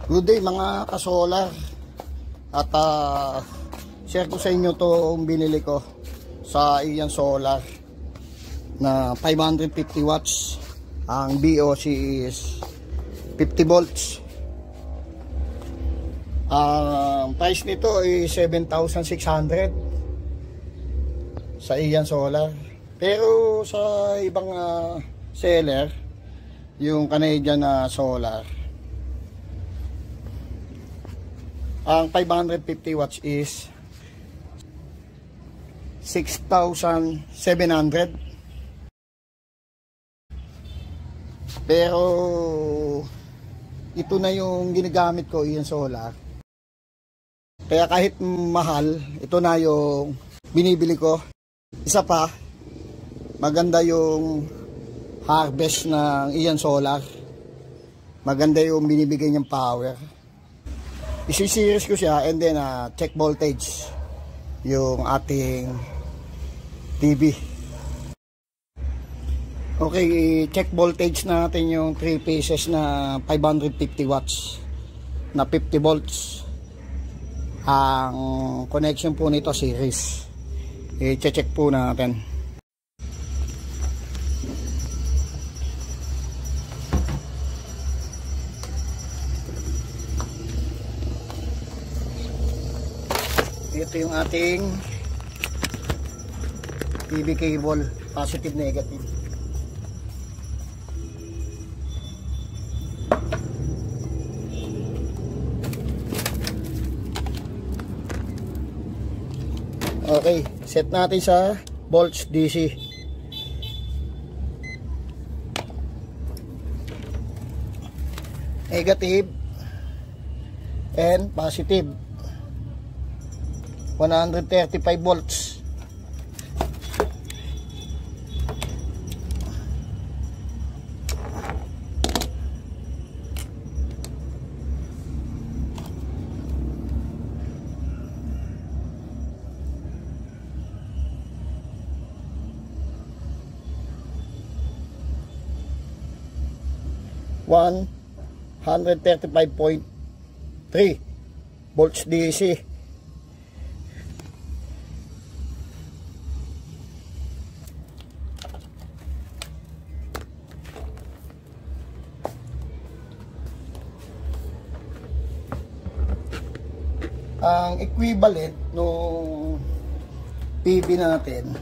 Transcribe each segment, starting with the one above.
Good day mga kasolar. At share ko sa inyo itong binili ko sa Ian Solar na 550 watts. Ang BOC is 50 volts. Ang price nito is 7,600 sa Ian Solar. Pero sa ibang seller, yung Canadian solar, ang 550 watts is 6,700. Pero ito na yung ginagamit ko, Ian Solar. Kaya kahit mahal, ito na yung binibili ko. Isa pa, maganda yung harvest ng Ian Solar. Maganda yung binibigay niyang power. Isi-series ko siya and then check voltage yung ating TV. Okay, check voltage natin yung 3 pieces na 550 watts na 50 volts. Ang connection po nito series. I-check po natin. Ito yung ating TV cable, positive negative. Okay, set natin sa volts DC. Negative and positive. 135 volts. One 135.3 volts DC. Ang equivalent nung PV natin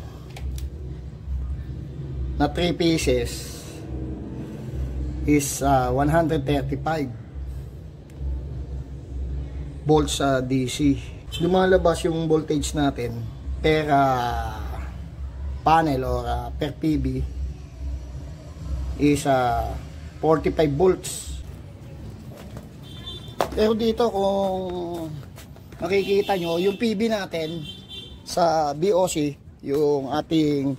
na 3 pieces is 135 volts sa DC. Lumalabas yung voltage natin per panel or per PV is 45 volts. Pero dito kung makikita nyo, yung PV natin sa BOC, yung ating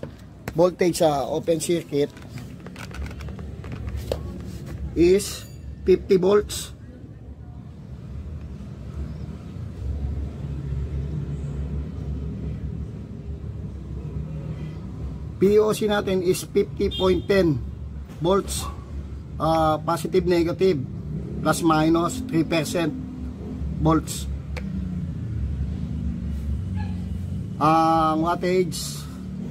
voltage sa open circuit is 50 volts. BOC natin is 50.10 volts, positive negative, plus minus 3% volts. Ang wattage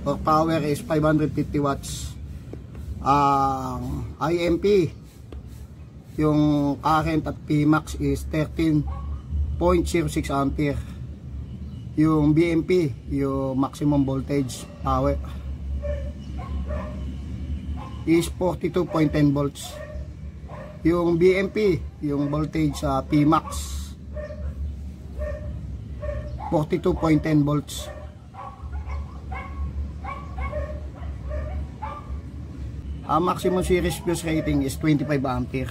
or power is 550 watts. Ang IMP, yung current at Pmax is 13.06 ampere. Yung BMP, yung maximum voltage power, is 42.10 volts. Yung BMP, yung voltage sa Pmax, 42.10 volts. Ang maximum series fuse rating is 25 ampere.